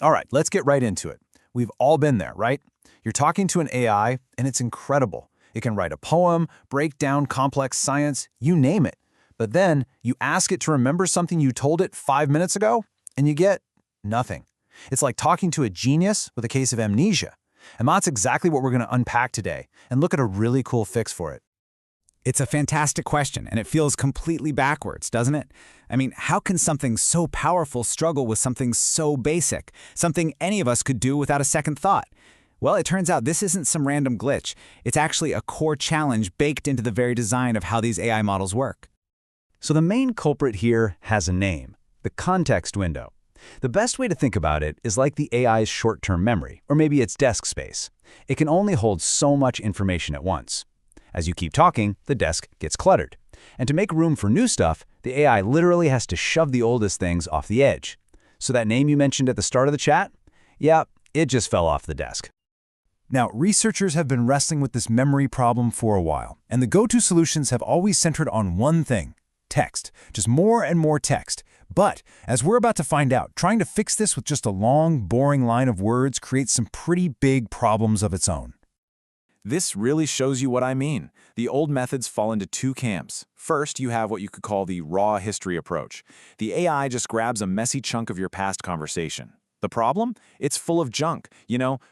All right, let's get right into it. We've all been there, right? You're talking to an AI, and it's incredible. It can write a poem, break down complex science, you name it. But then you ask it to remember something you told it 5 minutes ago, and you get nothing. It's like talking to a genius with a case of amnesia. And that's exactly what we're going to unpack today and look at a really cool fix for it. It's a fantastic question, and it feels completely backwards, doesn't it? I mean, how can something so powerful struggle with something so basic, something any of us could do without a second thought? Well, it turns out this isn't some random glitch. It's actually a core challenge baked into the very design of how these AI models work. So the main culprit here has a name, the context window. The best way to think about it is like the AI's short-term memory, or maybe its desk space. It can only hold so much information at once. As you keep talking, the desk gets cluttered. And to make room for new stuff, the AI literally has to shove the oldest things off the edge. So that name you mentioned at the start of the chat? Yeah, it just fell off the desk. Now, researchers have been wrestling with this memory problem for a while, and the go-to solutions have always centered on one thing: text. Just more and more text. But, as we're about to find out, trying to fix this with just a long, boring line of words creates some pretty big problems of its own. This really shows you what I mean. The old methods fall into two camps. First, you have what you could call the raw history approach. The AI just grabs a messy chunk of your past conversation. The problem? It's full of junk,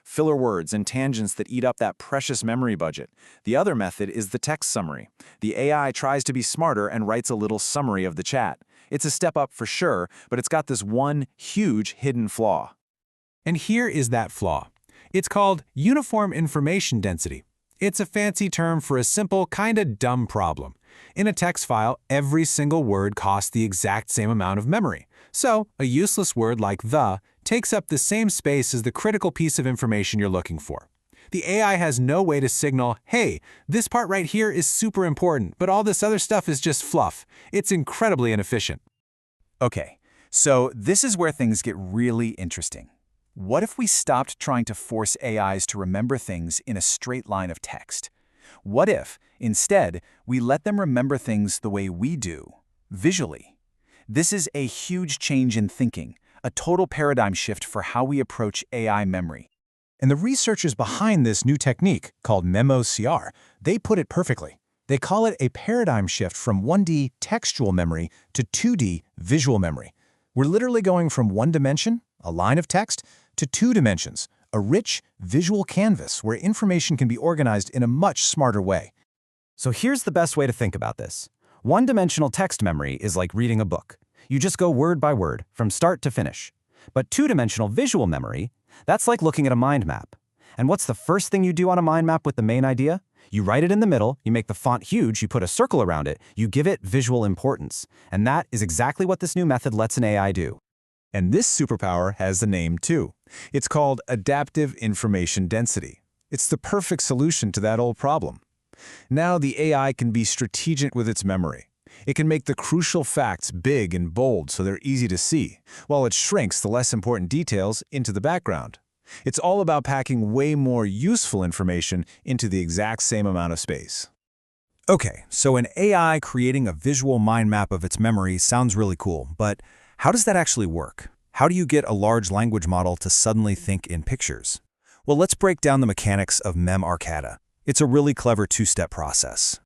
filler words and tangents that eat up that precious memory budget. The other method is the text summary. The AI tries to be smarter and writes a little summary of the chat. It's a step up for sure, but it's got this one huge hidden flaw. And here is that flaw. It's called uniform information density. It's a fancy term for a simple, kinda dumb problem. In a text file, every single word costs the exact same amount of memory. So, a useless word like the takes up the same space as the critical piece of information you're looking for. The AI has no way to signal, hey, this part right here is super important, but all this other stuff is just fluff. It's incredibly inefficient. Okay, so this is where things get really interesting. What if we stopped trying to force AIs to remember things in a straight line of text? What if, instead, we let them remember things the way we do, visually? This is a huge change in thinking, a total paradigm shift for how we approach AI memory. And the researchers behind this new technique, called MemoCR, they put it perfectly. They call it a paradigm shift from 1D textual memory to 2D visual memory. We're literally going from one dimension, a line of text, to 2 dimensions, a rich visual canvas where information can be organized in a much smarter way. So here's the best way to think about this. One-dimensional text memory is like reading a book. You just go word by word, from start to finish. But 2-dimensional visual memory, that's like looking at a mind map. And what's the first thing you do on a mind map with the main idea? You write it in the middle, you make the font huge, you put a circle around it, you give it visual importance. And that is exactly what this new method lets an AI do. And this superpower has a name too. It's called adaptive information density. It's the perfect solution to that old problem. Now the AI can be strategic with its memory. It can make the crucial facts big and bold so they're easy to see, while it shrinks the less important details into the background. It's all about packing way more useful information into the exact same amount of space. Okay, so an AI creating a visual mind map of its memory sounds really cool, but how does that actually work? How do you get a large language model to suddenly think in pictures? Well, let's break down the mechanics of MemArcata. It's a really clever two-step process.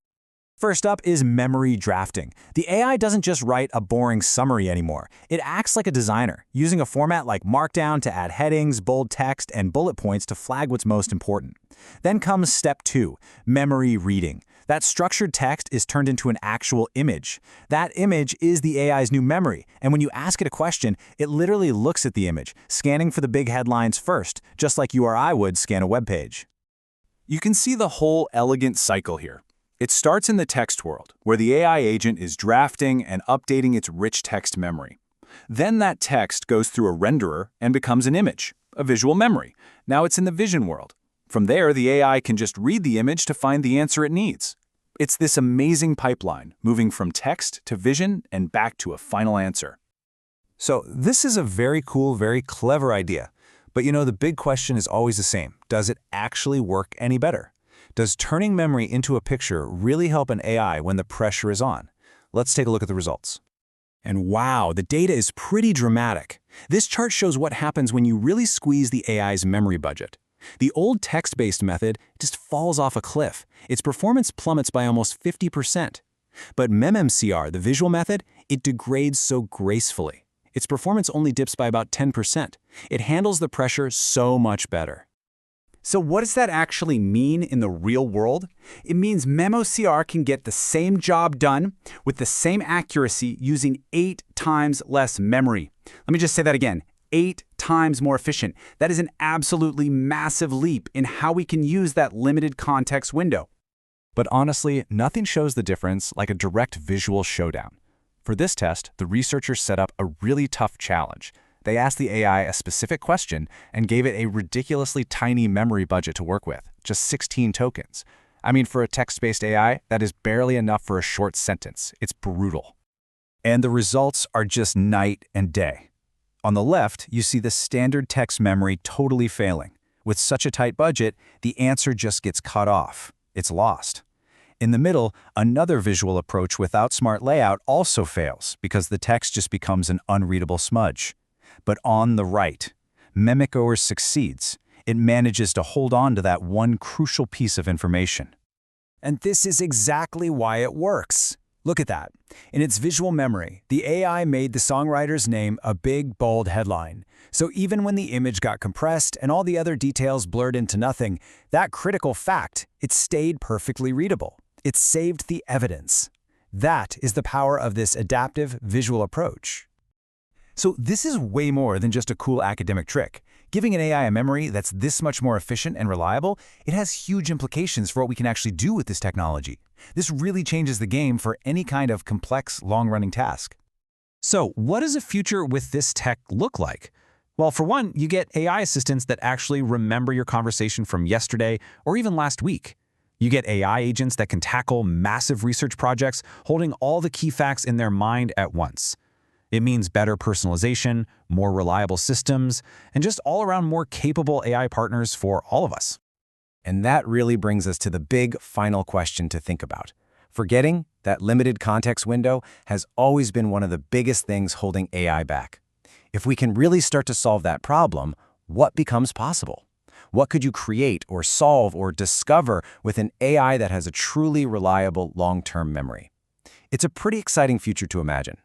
First up is memory drafting. The AI doesn't just write a boring summary anymore. It acts like a designer, using a format like Markdown to add headings, bold text, and bullet points to flag what's most important. Then comes step 2, memory reading. That structured text is turned into an actual image. That image is the AI's new memory, and when you ask it a question, it literally looks at the image, scanning for the big headlines first, just like you or I would scan a web page. You can see the whole elegant cycle here. It starts in the text world, where the AI agent is drafting and updating its rich text memory. Then that text goes through a renderer and becomes an image, a visual memory. Now it's in the vision world. From there, the AI can just read the image to find the answer it needs. It's this amazing pipeline, moving from text to vision and back to a final answer. So this is a very cool, very clever idea. But the big question is always the same. Does it actually work any better? Does turning memory into a picture really help an AI when the pressure is on? Let's take a look at the results. And wow, the data is pretty dramatic. This chart shows what happens when you really squeeze the AI's memory budget. The old text-based method just falls off a cliff. Its performance plummets by almost 50%. But MemMCR, the visual method, it degrades so gracefully. Its performance only dips by about 10%. It handles the pressure so much better. So what does that actually mean in the real world? It means MemOCR can get the same job done with the same accuracy using 8 times less memory. Let me just say that again, 8 times more efficient. That is an absolutely massive leap in how we can use that limited context window. But honestly, nothing shows the difference like a direct visual showdown. For this test, the researchers set up a really tough challenge. They asked the AI a specific question and gave it a ridiculously tiny memory budget to work with, just 16 tokens. I mean, for a text-based AI, that is barely enough for a short sentence. It's brutal. And the results are just night and day. On the left, you see the standard text memory totally failing. With such a tight budget, the answer just gets cut off. It's lost. In the middle, another visual approach without smart layout also fails because the text just becomes an unreadable smudge. But on the right, MemOCR succeeds. It manages to hold on to that one crucial piece of information. And this is exactly why it works. Look at that. In its visual memory, the AI made the songwriter's name a big, bold headline. So even when the image got compressed and all the other details blurred into nothing, that critical fact, it stayed perfectly readable. It saved the evidence. That is the power of this adaptive visual approach. So this is way more than just a cool academic trick. Giving an AI a memory that's this much more efficient and reliable, it has huge implications for what we can actually do with this technology. This really changes the game for any kind of complex, long-running task. So what does a future with this tech look like? Well, for one, you get AI assistants that actually remember your conversation from yesterday or even last week. You get AI agents that can tackle massive research projects, holding all the key facts in their mind at once. It means better personalization, more reliable systems, and just all-around more capable AI partners for all of us. And that really brings us to the big final question to think about. Forgetting that limited context window has always been one of the biggest things holding AI back. If we can really start to solve that problem, what becomes possible? What could you create or solve or discover with an AI that has a truly reliable long-term memory? It's a pretty exciting future to imagine.